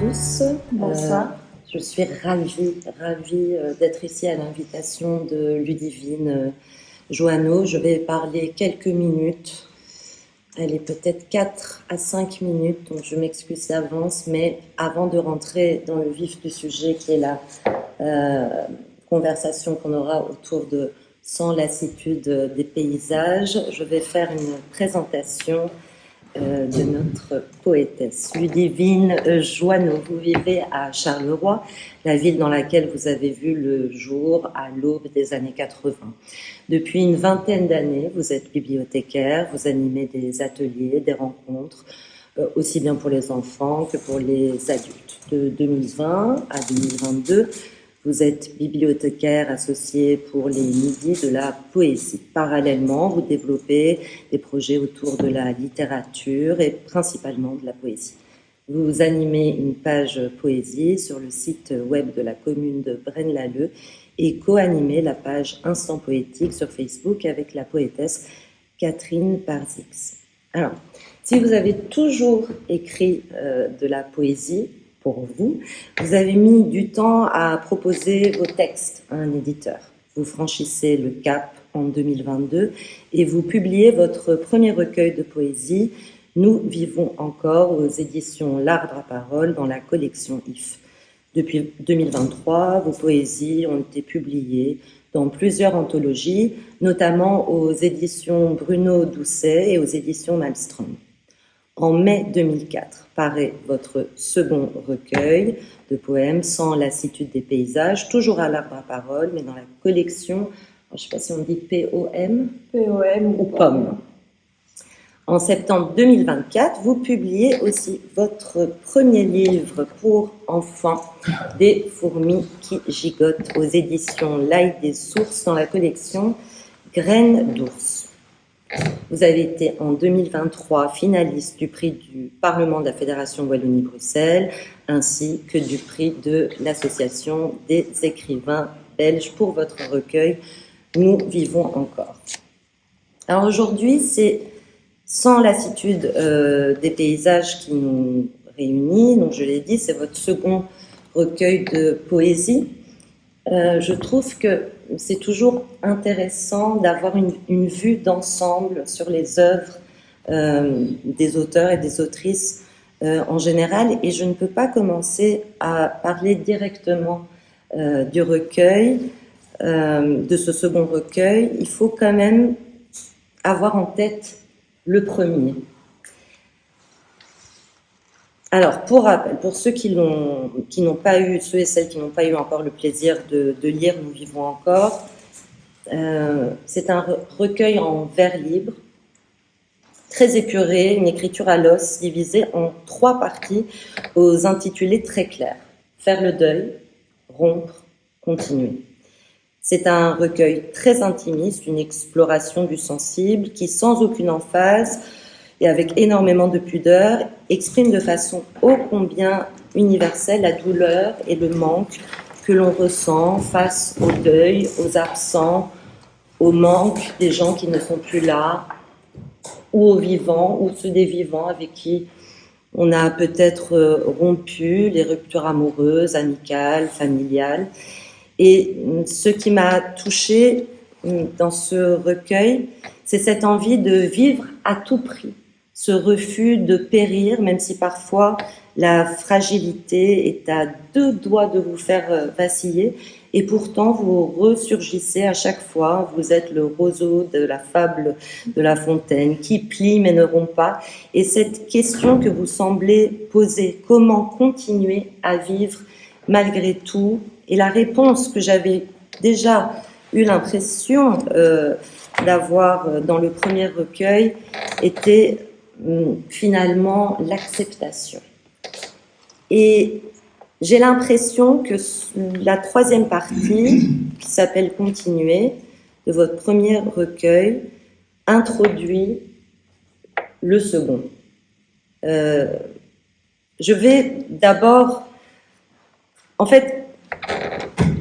tous. Bonsoir. Je suis ravie d'être ici à l'invitation de Ludivine Joanneau. Je vais parler quelques minutes. Elle est peut-être 4 à 5 minutes, donc je m'excuse d'avance. Mais avant de rentrer dans le vif du sujet, qui est la conversation qu'on aura autour de Sans lassitude des paysages, je vais faire une présentation de notre poétesse Ludivine Joanneau. Vous vivez à Charleroi, la ville dans laquelle vous avez vu le jour à l'aube des années 80. Depuis une vingtaine d'années, vous êtes bibliothécaire, vous animez des ateliers, des rencontres, aussi bien pour les enfants que pour les adultes. De 2020 à 2022, vous êtes bibliothécaire associé pour les midis de la poésie. Parallèlement, vous développez des projets autour de la littérature et principalement de la poésie. Vous animez une page poésie sur le site web de la commune de Braine-l'Alleud et co-animez la page Instant Poétique sur Facebook avec la poétesse Catherine Parzix. Alors, si vous avez toujours écrit de la poésie, pour vous, vous avez mis du temps à proposer vos textes à un éditeur. Vous franchissez le cap en 2022 et vous publiez votre premier recueil de poésie, Nous vivons encore, aux éditions L'Arbre à Parole dans la collection IF. Depuis 2023, vos poésies ont été publiées dans plusieurs anthologies, notamment aux éditions Bruno Doucet et aux éditions Malmström. En mai 2004 paraît votre second recueil de poèmes, Sans lassitude des paysages, toujours à l'Arbre à Parole, mais dans la collection, je ne sais pas si on dit POM ou POM. En septembre 2024, vous publiez aussi votre premier livre pour enfants, Des fourmis qui gigotent, aux éditions L'Ail des Sources, dans la collection Graines d'ours. Vous avez été en 2023 finaliste du prix du Parlement de la Fédération Wallonie-Bruxelles, ainsi que du prix de l'Association des écrivains belges pour votre recueil Nous vivons encore. Alors aujourd'hui, c'est Sans lassitude des paysages qui nous réunit. Donc je l'ai dit, c'est votre second recueil de poésie. Je trouve que c'est toujours intéressant d'avoir une vue d'ensemble sur les œuvres des auteurs et des autrices en général, et je ne peux pas commencer à parler directement du recueil, de ce second recueil. Il faut quand même avoir en tête le premier. Alors, pour rappel, pour ceux qui n'ont pas eu, ceux et celles qui n'ont pas eu encore le plaisir de lire Nous vivons encore, c'est un recueil en vers libre, très épuré, une écriture à l'os, divisée en 3 parties aux intitulés très clairs. Faire le deuil, rompre, continuer. C'est un recueil très intimiste, une exploration du sensible qui, sans aucune emphase, et avec énormément de pudeur, exprime de façon ô combien universelle la douleur et le manque que l'on ressent face au deuil, aux absents, au manque des gens qui ne sont plus là, ou aux vivants, ou ceux des vivants avec qui on a peut-être rompu, les ruptures amoureuses, amicales, familiales. Et ce qui m'a touchée dans ce recueil, c'est cette envie de vivre à tout prix, ce refus de périr, même si parfois la fragilité est à 2 doigts de vous faire vaciller, et pourtant vous ressurgissez à chaque fois. Vous êtes le roseau de la fable de La Fontaine, qui plie mais ne rompt pas. Et cette question que vous semblez poser, comment continuer à vivre malgré tout, et la réponse que j'avais déjà eu l'impression d'avoir dans le premier recueil était finalement l'acceptation. Et j'ai l'impression que la 3e partie, qui s'appelle Continuer, de votre premier recueil, introduit le second. Je vais d'abord... En fait,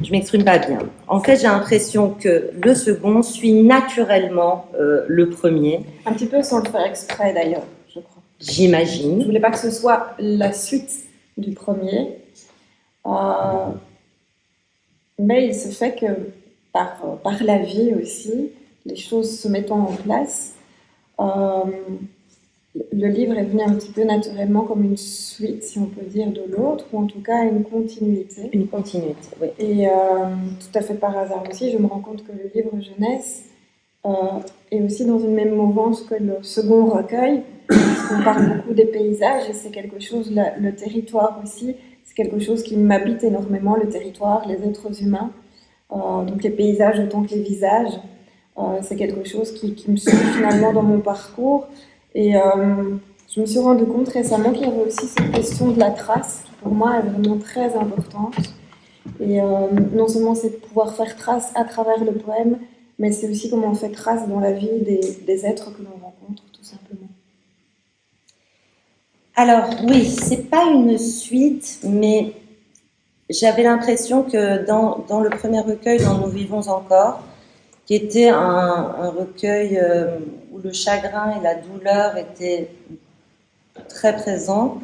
je m'exprime pas bien. En fait, j'ai l'impression que le second suit naturellement le premier. Un petit peu sans le faire exprès d'ailleurs, je crois. J'imagine. Je voulais pas que ce soit la suite du premier. Mais il se fait que par la vie aussi, les choses se mettant en place, le livre est venu un petit peu naturellement comme une suite, si on peut dire, de l'autre, ou en tout cas une continuité. Une continuité, oui. Et tout à fait par hasard aussi, je me rends compte que le livre jeunesse est aussi dans une même mouvance que le second recueil. On parle beaucoup des paysages et c'est quelque chose, le territoire aussi, c'est quelque chose qui m'habite énormément, le territoire, les êtres humains. Donc les paysages autant que les visages, c'est quelque chose qui me suit finalement dans mon parcours. Et je me suis rendu compte récemment qu'il y avait aussi cette question de la trace, qui pour moi est vraiment très importante. Et non seulement c'est de pouvoir faire trace à travers le poème, mais c'est aussi comment on fait trace dans la vie des êtres que l'on rencontre, tout simplement. Alors oui, c'est pas une suite, mais j'avais l'impression que dans le premier recueil, dans Nous vivons encore, qui était un recueil où le chagrin et la douleur étaient très présents,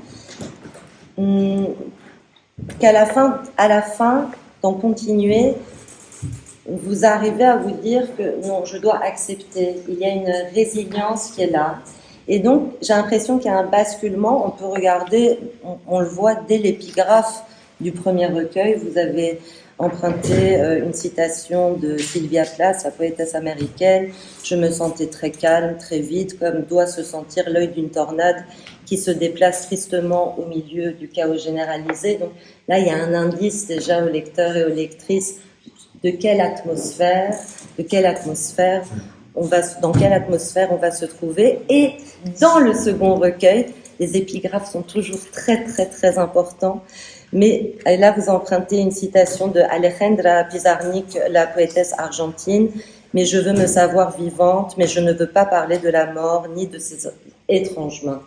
qu'à la fin, d'en continuer, vous arrivez à vous dire que non, je dois accepter. Il y a une résilience qui est là. Et donc, j'ai l'impression qu'il y a un basculement. On peut regarder, on le voit dès l'épigraphe du premier recueil. Vous avez emprunté une citation de Sylvia Plath, la poétesse américaine. Je me sentais très calme, très vite, comme doit se sentir l'œil d'une tornade qui se déplace tristement au milieu du chaos généralisé. Donc là, il y a un indice déjà aux lecteurs et aux lectrices de quelle atmosphère dans quelle atmosphère on va se trouver. Et dans le second recueil, les épigraphes sont toujours très, très, très importants. Mais là, vous empruntez une citation de Alejandra Pizarnik, la poétesse argentine. Mais je veux me savoir vivante, mais je ne veux pas parler de la mort ni de ses étranges mains.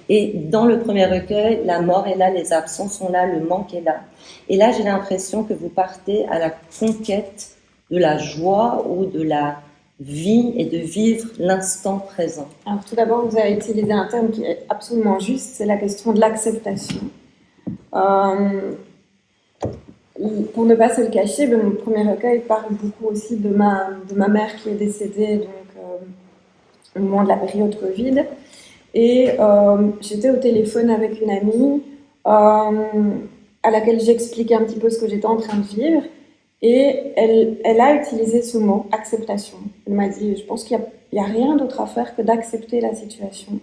Et dans le premier recueil, la mort est là, les absents sont là, le manque est là. Et là, j'ai l'impression que vous partez à la conquête de la joie ou de la vie et de vivre l'instant présent. Alors tout d'abord, vous avez utilisé un terme qui est absolument juste, c'est la question de l'acceptation. Pour ne pas se le cacher, mon premier recueil parle beaucoup aussi de ma mère qui est décédée donc, au moment de la période Covid. Et j'étais au téléphone avec une amie à laquelle j'expliquais un petit peu ce que j'étais en train de vivre. Et elle a utilisé ce mot, acceptation. Elle m'a dit, je pense qu'il n'y a rien d'autre à faire que d'accepter la situation.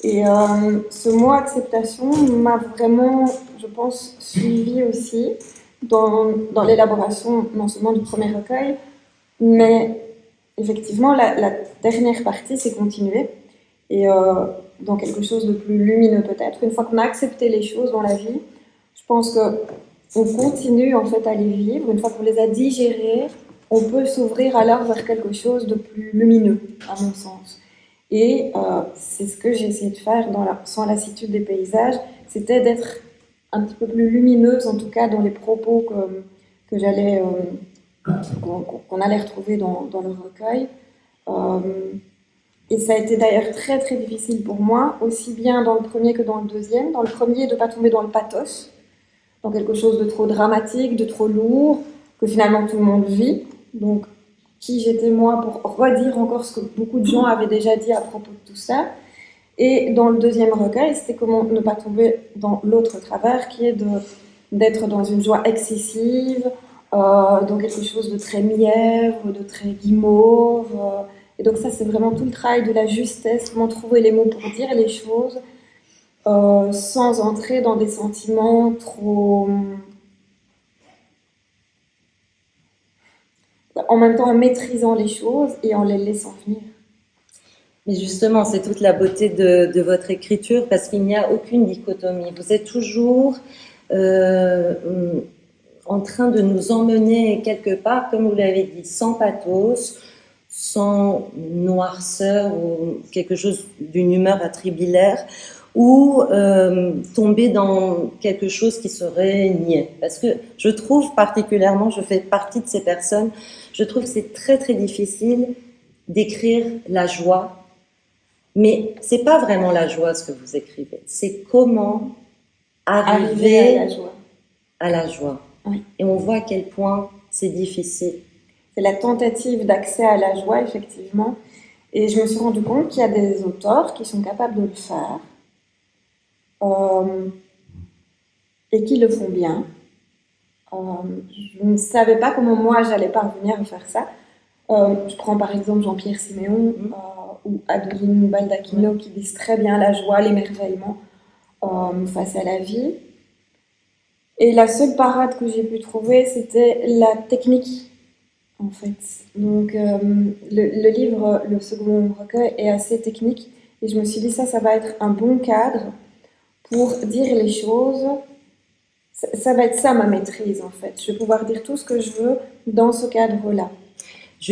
Et ce mot acceptation m'a vraiment, je pense, suivi aussi dans l'élaboration non seulement du premier recueil, mais effectivement la dernière partie s'est continuée et dans quelque chose de plus lumineux peut-être. Une fois qu'on a accepté les choses dans la vie, je pense qu'on continue en fait à les vivre. Une fois qu'on les a digérées, on peut s'ouvrir alors vers quelque chose de plus lumineux, à mon sens. Et c'est ce que j'ai essayé de faire sans lassitude des paysages, c'était d'être un petit peu plus lumineuse, en tout cas dans les propos qu'on allait retrouver dans le recueil. Et ça a été d'ailleurs très très difficile pour moi, aussi bien dans le premier que dans le deuxième. Dans le premier, de ne pas tomber dans le pathos, dans quelque chose de trop dramatique, de trop lourd, que finalement tout le monde vit. Donc, qui j'étais moi pour redire encore ce que beaucoup de gens avaient déjà dit à propos de tout ça. Et dans le deuxième recueil, c'était comment ne pas tomber dans l'autre travers, qui est d'être dans une joie excessive, dans quelque chose de très mièvre, de très guimauve. Et donc ça, c'est vraiment tout le travail de la justesse, comment trouver les mots pour dire les choses, sans entrer dans des sentiments trop... En même temps, en maîtrisant les choses et en les laissant venir. Mais justement, c'est toute la beauté de votre écriture, parce qu'il n'y a aucune dichotomie. Vous êtes toujours en train de nous emmener quelque part, comme vous l'avez dit, sans pathos, sans noirceur ou quelque chose d'une humeur attribilaire, ou tomber dans quelque chose qui serait niais. Parce que je trouve particulièrement, je fais partie de ces personnes, je trouve que c'est très très difficile d'écrire la joie, mais c'est pas vraiment la joie ce que vous écrivez, c'est comment arriver à la joie. à la joie. Oui. Et on voit à quel point c'est difficile. C'est la tentative d'accès à la joie, effectivement. Et je me suis rendu compte qu'il y a des auteurs qui sont capables de le faire et qui le font bien. Je ne savais pas comment moi j'allais parvenir à faire ça. Je prends par exemple Jean-Pierre Siméon ou Adeline Baldacchino qui disent très bien la joie, l'émerveillement face à la vie. Et la seule parade que j'ai pu trouver, c'était la technique, en fait. Donc le livre, le second recueil, est assez technique. Et je me suis dit, ça va être un bon cadre pour dire les choses. Ça va être ça ma maîtrise, en fait. Je vais pouvoir dire tout ce que je veux dans ce cadre-là.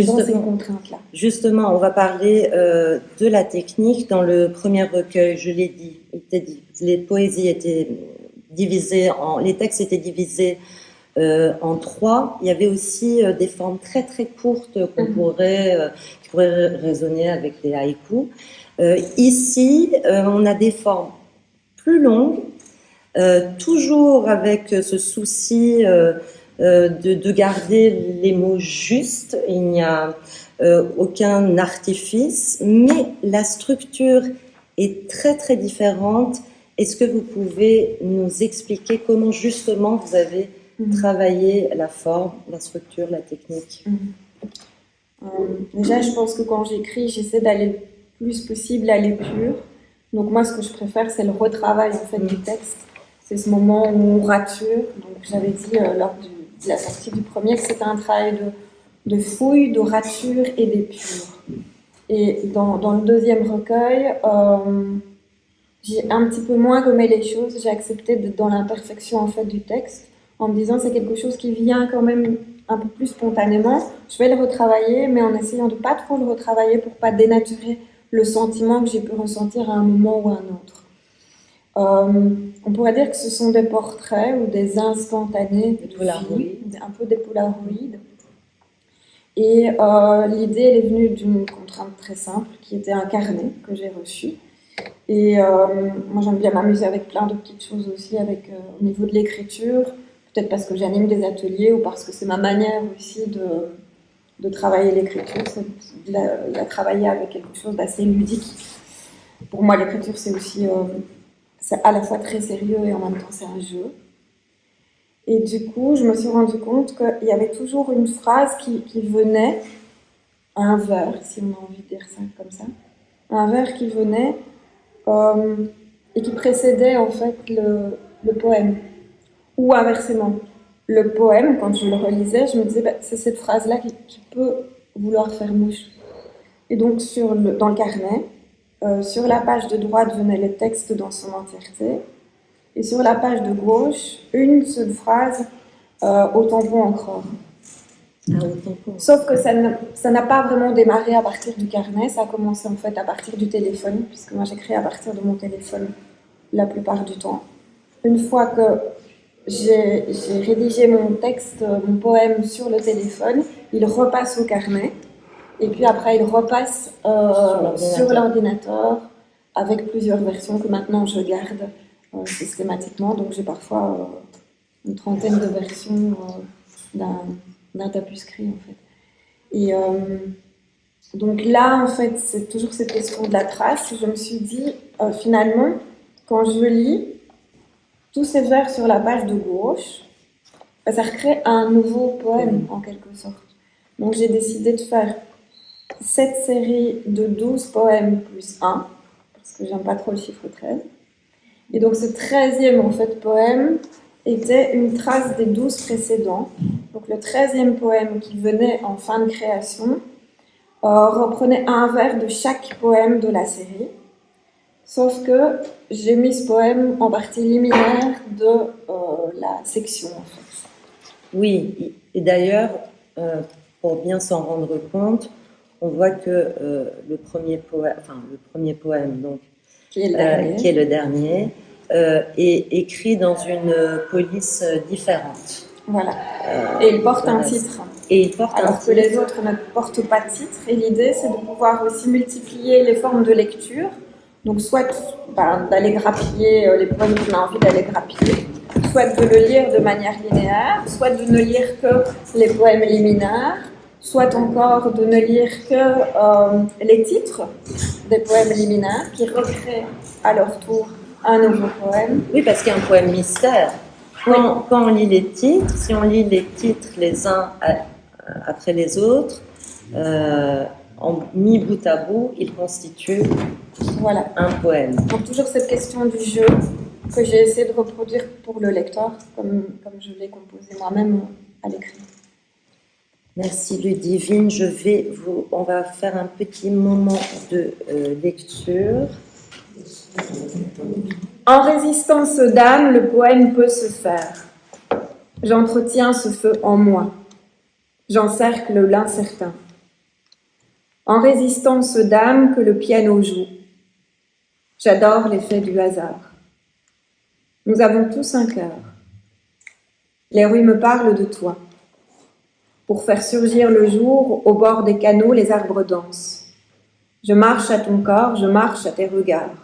Dans ces contraintes-là. Justement, on va parler de la technique. Dans le premier recueil, je l'ai dit, les poésies étaient divisées les textes étaient divisés en 3. Il y avait aussi des formes très très courtes qui pourraient résonner avec les haïkus. Ici, on a des formes plus longues, toujours avec ce souci de garder les mots justes. Il n'y a aucun artifice, mais la structure est très très différente. Est-ce que vous pouvez nous expliquer comment justement vous avez travaillé la forme, la structure, la technique? Déjà, je pense que quand j'écris, j'essaie d'aller le plus possible à l'épure. Donc moi, ce que je préfère, c'est le retravail en fait du texte. C'est ce moment où on rature. Donc j'avais dit lors de la sortie du premier que c'était un travail de fouille, de rature et d'épure. Et dans le deuxième recueil, j'ai un petit peu moins gommé les choses. J'ai accepté d'être dans l'imperfection en fait du texte, en me disant c'est quelque chose qui vient quand même un peu plus spontanément. Je vais le retravailler, mais en essayant de pas trop le retravailler pour pas dénaturer le sentiment que j'ai pu ressentir à un moment ou à un autre. On pourrait dire que ce sont des portraits ou des instantanés de vie, un peu des polaroïdes. Et l'idée, elle est venue d'une contrainte très simple, qui était un carnet que j'ai reçu. Et moi, j'aime bien m'amuser avec plein de petites choses aussi, au niveau de l'écriture. Peut-être parce que j'anime des ateliers ou parce que c'est ma manière aussi de travailler l'écriture, c'est de la travailler avec quelque chose d'assez ludique. Pour moi, l'écriture, c'est aussi c'est à la fois très sérieux et en même temps, c'est un jeu. Et du coup, je me suis rendu compte qu'il y avait toujours une phrase qui venait, un vers, si on a envie de dire ça comme ça, un vers qui venait et qui précédait en fait le poème. Ou inversement, le poème, quand je le relisais, je me disais, c'est cette phrase-là qui peut vouloir faire mouche. Et donc, dans le carnet, sur la page de droite venait le texte dans son entièreté, et sur la page de gauche, une seule phrase au tampon encre. Sauf que ça n'a pas vraiment démarré à partir du carnet, ça a commencé en fait à partir du téléphone, puisque moi j'écris à partir de mon téléphone la plupart du temps. Une fois que j'ai rédigé mon texte, mon poème sur le téléphone, il repasse au carnet, et puis après il repasse sur l'ordinateur avec plusieurs versions que maintenant je garde systématiquement. Donc j'ai parfois une trentaine de versions d'un tapuscrit en fait. Et donc là en fait c'est toujours cette question de la trace. Je me suis dit finalement quand je lis tous ces vers sur la page de gauche, ça recrée un nouveau poème en quelque sorte. Donc j'ai décidé de faire cette série de 12 poèmes plus 1, parce que j'aime pas trop le chiffre 13. Et donc ce 13e en fait, poème était une trace des 12 précédents. Donc le 13e poème qui venait en fin de création reprenait un vers de chaque poème de la série. Sauf que j'ai mis ce poème en partie liminaire de la section en fait. Oui, et d'ailleurs, pour bien s'en rendre compte, on voit que le premier poème donc, qui est le dernier, est écrit dans une police différente. Voilà. Et il porte un titre. Et il porte alors que les autres ne portent pas de titre. Et l'idée, c'est de pouvoir aussi multiplier les formes de lecture Donc soit d'aller grappiller les poèmes qu'on a envie d'aller grappiller, soit de le lire de manière linéaire, soit de ne lire que les poèmes liminaires, soit encore de ne lire que les titres des poèmes liminaires qui recréent à leur tour un nouveau poème. Oui, parce qu'il y a un poème mystère. Quand on lit les titres, si on lit les titres les uns après les autres, mis bout à bout, ils constituent un poème. Donc toujours cette question du jeu que j'ai essayé de reproduire pour le lecteur, comme je l'ai composé moi-même à l'écrit. Merci Ludivine. On va faire un petit moment de lecture. En résistance d'âme, le poème peut se faire. J'entretiens ce feu en moi. J'encercle l'incertain. En résistance d'âme que le piano joue. J'adore l'effet du hasard. Nous avons tous un cœur. Les rues me parlent de toi. Pour faire surgir le jour, au bord des canaux, les arbres dansent. Je marche à ton corps, je marche à tes regards.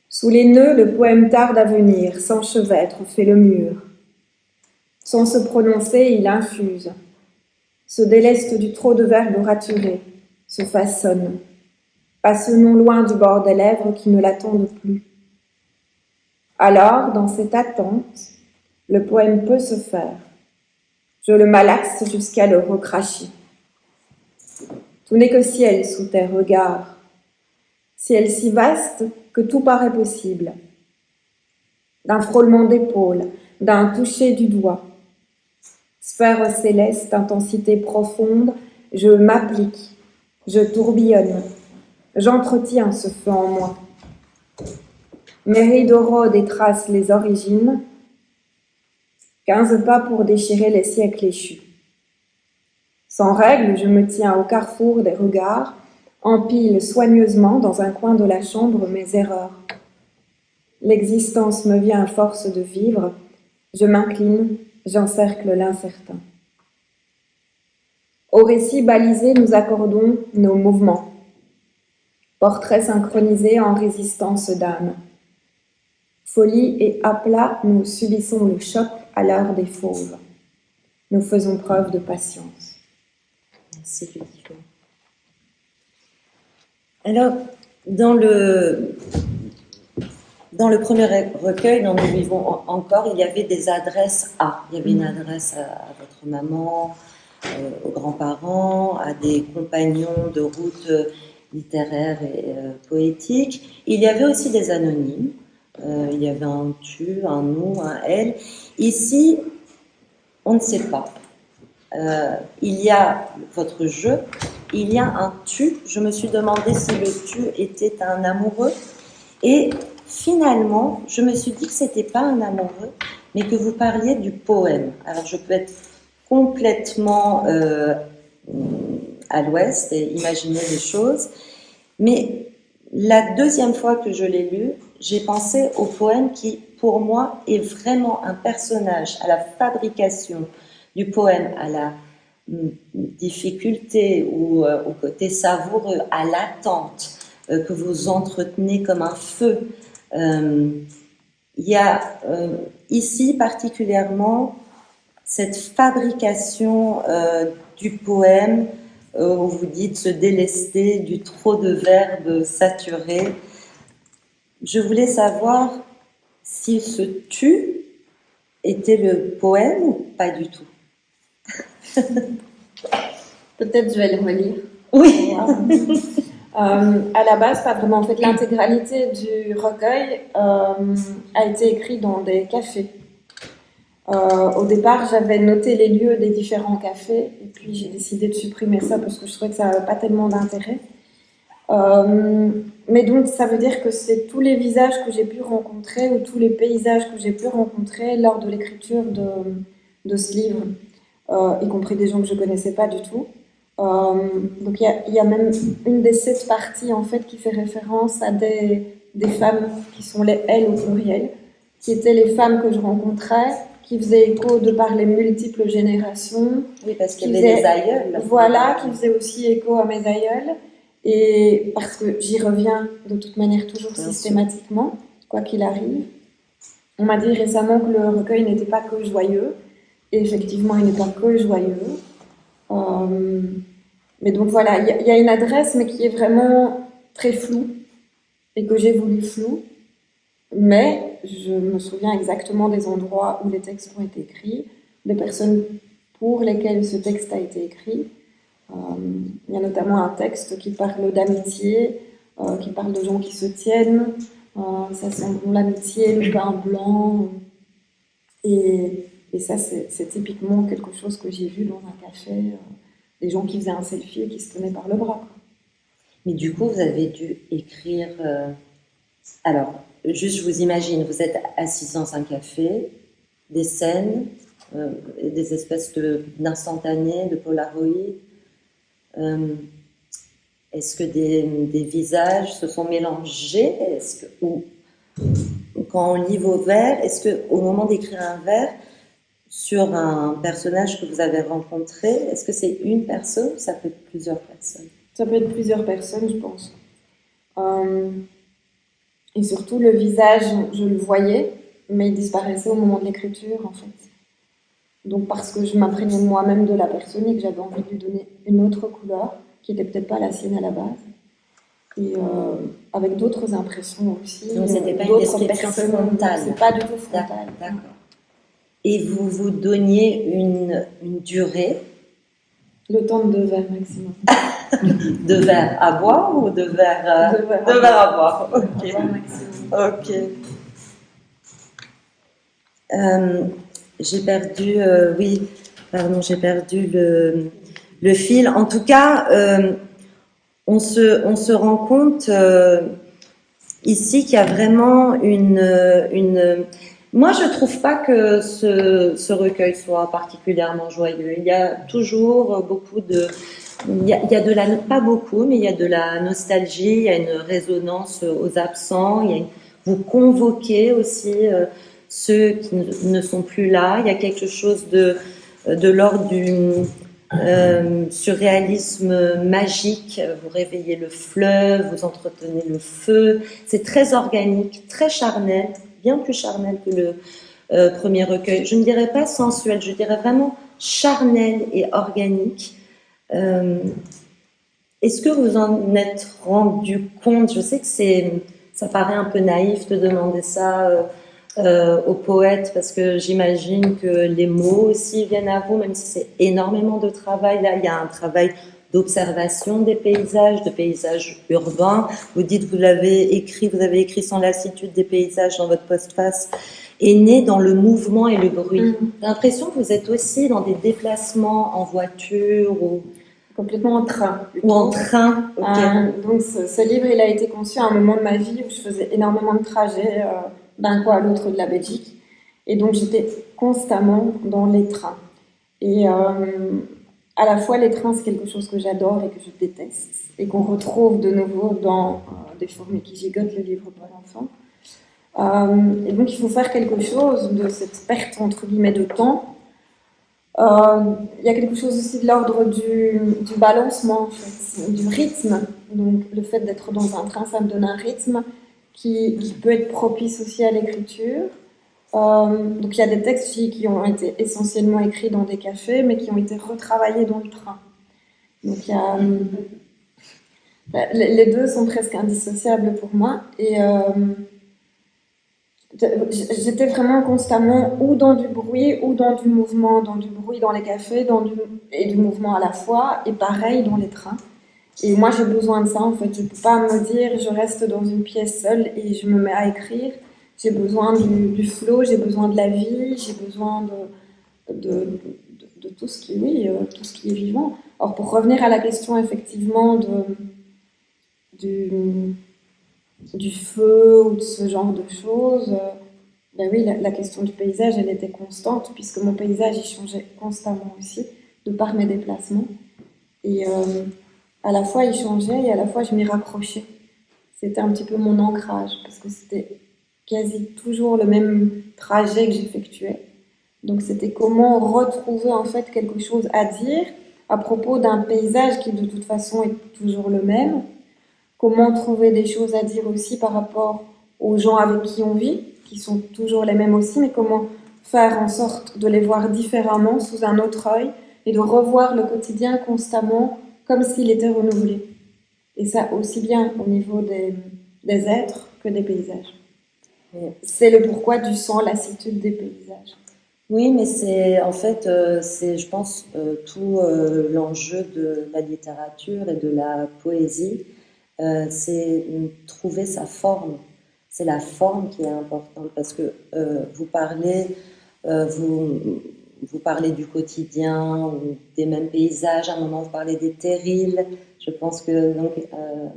Sous les nœuds, le poème tarde à venir, s'enchevêtre, fait le mur. Sans se prononcer, il infuse. Se déleste du trop de verbes raturés, se façonne. Passe non loin du bord des lèvres qui ne l'attendent plus. Alors, dans cette attente, le poème peut se faire. Je le malaxe jusqu'à le recracher. Tout n'est que ciel sous tes regards. Ciel si vaste que tout paraît possible. D'un frôlement d'épaule, d'un toucher du doigt. Sphère céleste, intensité profonde, je m'applique, je tourbillonne. J'entretiens ce feu en moi. Mes rideaux rôdent et tracent les origines. 15 pas pour déchirer les siècles échus. Sans règle, je me tiens au carrefour des regards, empile soigneusement dans un coin de la chambre mes erreurs. L'existence me vient à force de vivre, je m'incline, j'encercle l'incertain. Au récit balisé, nous accordons nos mouvements. Portrait synchronisé en résistance d'âme. Folie et aplat, nous subissons le choc à l'heure des fauves. Nous faisons preuve de patience. Merci Ludivine. Alors, dans le premier recueil dont nous vivons encore, il y avait des adresses à. Il y avait une adresse à votre maman, aux grands-parents, à des compagnons de route littéraires et poétiques. Il y avait aussi des anonymes. Il y avait un tu, un nous, un elle. Ici, on ne sait pas. Il y a votre jeu, il y a un tu. Je me suis demandé si le tu était un amoureux. Et finalement, je me suis dit que ce n'était pas un amoureux, mais que vous parliez du poème. Alors, je peux être complètement à l'ouest et imaginer des choses, mais la deuxième fois que je l'ai lu, j'ai pensé au poème qui, pour moi, est vraiment un personnage, à la fabrication du poème, à la difficulté ou au côté savoureux, à l'attente que vous entretenez comme un feu. Il y a ici particulièrement cette fabrication du poème où vous dites se délester du trop de verbes saturés. Je voulais savoir si ce tu était le poème ou pas du tout. Peut-être je vais le relire. Oui. À la base, pas vraiment. En fait, l'intégralité du recueil a été écrite dans des cafés. Au départ, j'avais noté les lieux des différents cafés et puis j'ai décidé de supprimer ça parce que je trouvais que ça n'avait pas tellement d'intérêt. Mais donc, ça veut dire que c'est tous les visages que j'ai pu rencontrer ou tous les paysages que j'ai pu rencontrer lors de l'écriture de ce livre, y compris des gens que je ne connaissais pas du tout. Donc, il y a même une des 7 parties, en fait, qui fait référence à des femmes qui sont les « elles » au pluriel, qui étaient les femmes que je rencontrais, qui faisaient écho de par les multiples générations. Oui, parce qu'il y avait des aïeuls. Voilà, qui faisaient aussi écho à mes aïeuls. Et parce que j'y reviens de toute manière toujours Bien sûr. systématiquement, quoi qu'il arrive. On m'a dit récemment que le recueil n'était pas que joyeux, et effectivement, il n'est pas que joyeux. Mais donc voilà, il y a une adresse, mais qui est vraiment très floue, et que j'ai voulu floue. Mais je me souviens exactement des endroits où les textes ont été écrits, des personnes pour lesquelles ce texte a été écrit. Il y a notamment un texte qui parle d'amitié, qui parle de gens qui se tiennent. Ça sent bon l'amitié, le pain blanc. Et ça, c'est typiquement quelque chose que j'ai vu dans un café, des gens qui faisaient un selfie et qui se tenaient par le bras, quoi. Mais du coup, vous avez dû écrire. Alors, juste, je vous imagine, vous êtes assise dans un café, des scènes, des espèces d'instantanés, de Polaroid. Est-ce que des visages se sont mélangés? Ou quand on lit vos vers, est-ce qu'au moment d'écrire un vers sur un personnage que vous avez rencontré, est-ce que c'est une personne ou ça peut être plusieurs personnes? Ça peut être plusieurs personnes, je pense. Et surtout, le visage, je le voyais, mais il disparaissait au moment de l'écriture, en fait. Donc, parce que je m'imprégnais moi-même de la personne et que j'avais envie de lui donner une autre couleur, qui n'était peut-être pas la sienne à la base. Et avec d'autres impressions aussi. Donc, c'était pas une description frontale. C'est pas du tout frontal. D'accord. Et vous vous donniez une durée? Le temps de 2 verres maximum. 2 verres à boire ou 2 verres, 2 verres à boire? Ok. 2 verres maximum. Ok. J'ai perdu, oui, pardon, j'ai perdu le fil. En tout cas, on se rend compte ici qu'il y a vraiment Moi, je trouve pas que ce recueil soit particulièrement joyeux. Il y a toujours beaucoup il y a de pas beaucoup, mais il y a de la nostalgie, il y a une résonance aux absents, vous convoquez aussi ceux qui ne sont plus là. Il y a quelque chose de l'ordre du surréalisme magique. Vous réveillez le fleuve, vous entretenez le feu. C'est très organique, très charnel, bien plus charnel que le premier recueil. Je ne dirais pas sensuel, je dirais vraiment charnel et organique. Est-ce que vous en êtes rendu compte? Je sais que ça paraît un peu naïf de demander ça aux poètes, parce que j'imagine que les mots aussi viennent à vous, même si c'est énormément de travail. Là, il y a un travail d'observation des paysages, de paysages urbains. Vous dites que vous avez écrit sans lassitude des paysages dans votre postface, est né dans le mouvement et le bruit. J'ai l'impression que vous êtes aussi dans des déplacements en voiture ou complètement en train. Ou en train. Okay. Donc ce livre, il a été conçu à un moment de ma vie où je faisais énormément de trajets d'un coin à l'autre de la Belgique. Et donc j'étais constamment dans les trains. Et à la fois, les trains, c'est quelque chose que j'adore et que je déteste, et qu'on retrouve de nouveau dans Des fourmis qui gigotent, le livre pour l'enfant. Et donc il faut faire quelque chose de cette perte, entre guillemets, de temps. Il y a quelque chose aussi de l'ordre du balancement, en fait, du rythme. Donc le fait d'être dans un train, ça me donne un rythme qui peut être propice aussi à l'écriture. Donc il y a des textes qui ont été essentiellement écrits dans des cafés, mais qui ont été retravaillés dans le train. Donc il y a, les deux sont presque indissociables pour moi. Et j'étais vraiment constamment ou dans du bruit ou dans du mouvement, dans du bruit dans les cafés et du mouvement à la fois, et pareil dans les trains. Et moi j'ai besoin de ça, en fait. Je ne peux pas me dire je reste dans une pièce seule et je me mets à écrire. J'ai besoin du flow, j'ai besoin de la vie, j'ai besoin de tout ce qui, tout ce qui est vivant. Alors pour revenir à la question effectivement du feu ou de ce genre de choses, ben oui, la question du paysage, elle était constante, puisque mon paysage, il changeait constamment aussi, de par mes déplacements. Et à la fois, il changeait et à la fois, je m'y raccrochais. C'était un petit peu mon ancrage, parce que c'était quasi toujours le même trajet que j'effectuais. Donc c'était comment retrouver en fait quelque chose à dire, à propos d'un paysage qui de toute façon est toujours le même. Comment trouver des choses à dire aussi par rapport aux gens avec qui on vit, qui sont toujours les mêmes aussi, mais comment faire en sorte de les voir différemment, sous un autre œil, et de revoir le quotidien constamment comme s'il était renouvelé. Et ça aussi bien au niveau des êtres que des paysages. C'est le pourquoi du sans lassitude des paysages. Oui, mais c'est en fait, c'est, je pense, tout l'enjeu de la littérature et de la poésie, c'est trouver sa forme. C'est la forme qui est importante parce que vous parlez, vous parlez du quotidien ou des mêmes paysages. À un moment, vous parlez des terrils. Je pense que donc,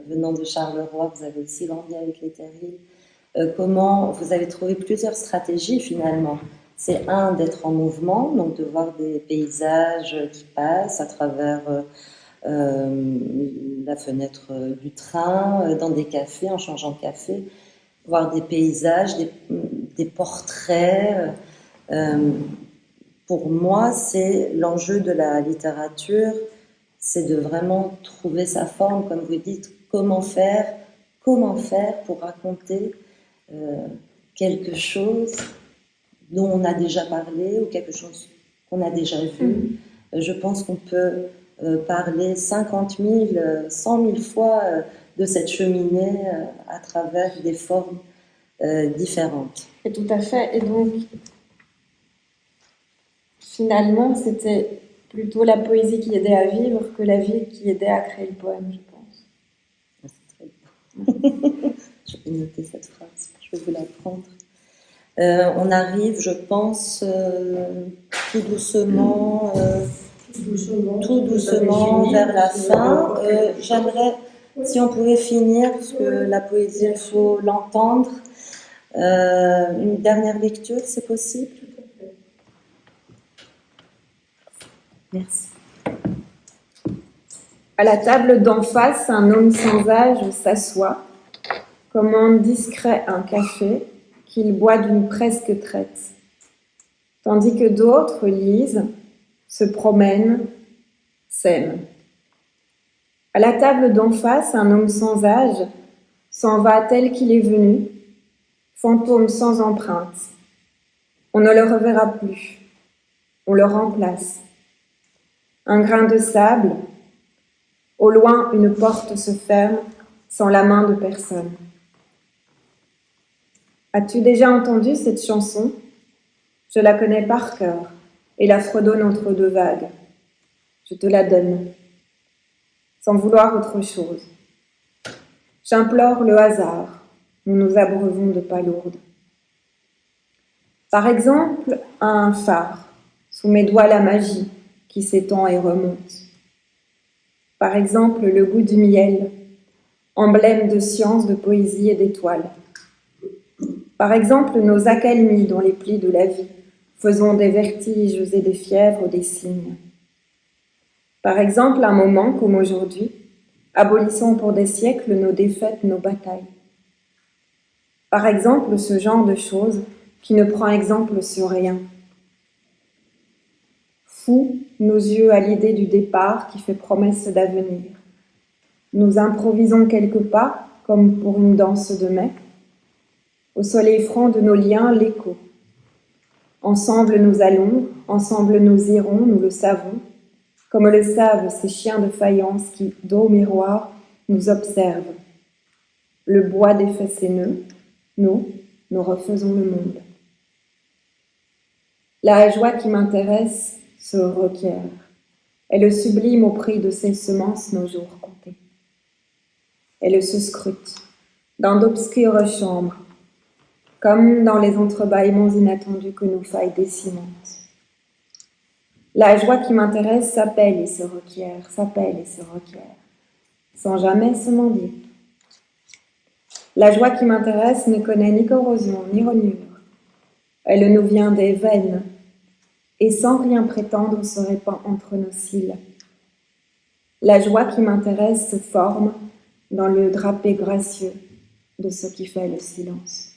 venant de Charleroi, vous avez aussi grandi avec les terrils. Comment vous avez trouvé plusieurs stratégies finalement. C'est un, d'être en mouvement, donc de voir des paysages qui passent à travers la fenêtre du train, dans des cafés, en changeant de café, voir des paysages, des portraits. Pour moi, c'est l'enjeu de la littérature, c'est de vraiment trouver sa forme, comme vous dites, comment faire pour raconter quelque chose dont on a déjà parlé ou quelque chose qu'on a déjà vu. Je pense qu'on peut parler 50 000, 100 000 fois de cette cheminée à travers des formes différentes. Et tout à fait. Et donc, finalement, c'était plutôt la poésie qui aidait à vivre que la vie qui aidait à créer le poème, je pense. C'est très beau. Je vais noter cette phrase, je vais vous l'apprendre. On arrive, je pense, tout doucement vers la fin. J'aimerais, si on pouvait finir, parce que la poésie, il faut l'entendre. Une dernière lecture, c'est possible? Merci. À la table d'en face, un homme sans âge s'assoit, commande discret un café qu'il boit d'une presque traite, tandis que d'autres lisent, se promènent, s'aiment. À la table d'en face, un homme sans âge s'en va tel qu'il est venu, fantôme sans empreinte. On ne le reverra plus, on le remplace. Un grain de sable, au loin une porte se ferme sans la main de personne. As-tu déjà entendu cette chanson? Je la connais par cœur et la fredonne entre deux vagues. Je te la donne, sans vouloir autre chose. J'implore le hasard, nous nous abreuvons de palourdes. Par exemple, un phare, sous mes doigts la magie qui s'étend et remonte. Par exemple, le goût du miel, emblème de science, de poésie et d'étoiles. Par exemple, nos accalmies dans les plis de la vie, faisons des vertiges et des fièvres des signes. Par exemple, un moment comme aujourd'hui, abolissons pour des siècles nos défaites, nos batailles. Par exemple, ce genre de choses qui ne prend exemple sur rien. Fous, nos yeux à l'idée du départ qui fait promesse d'avenir. Nous improvisons quelques pas, comme pour une danse de mai. Au soleil franc de nos liens, l'écho. Ensemble nous allons, ensemble nous irons, nous le savons, comme le savent ces chiens de faïence qui, dos au miroir, nous observent. Le bois défait ses nœuds, nous refaisons le monde. La joie qui m'intéresse se requiert. Elle sublime au prix de ses semences nos jours comptés. Elle se scrute dans d'obscures chambres, comme dans les entrebâillements inattendus que nos failles décimentent. La joie qui m'intéresse s'appelle et se requiert, sans jamais se mendier. La joie qui m'intéresse ne connaît ni corrosion, ni rognure. Elle nous vient des veines, et sans rien prétendre se répand entre nos cils. La joie qui m'intéresse se forme dans le drapé gracieux de ce qui fait le silence.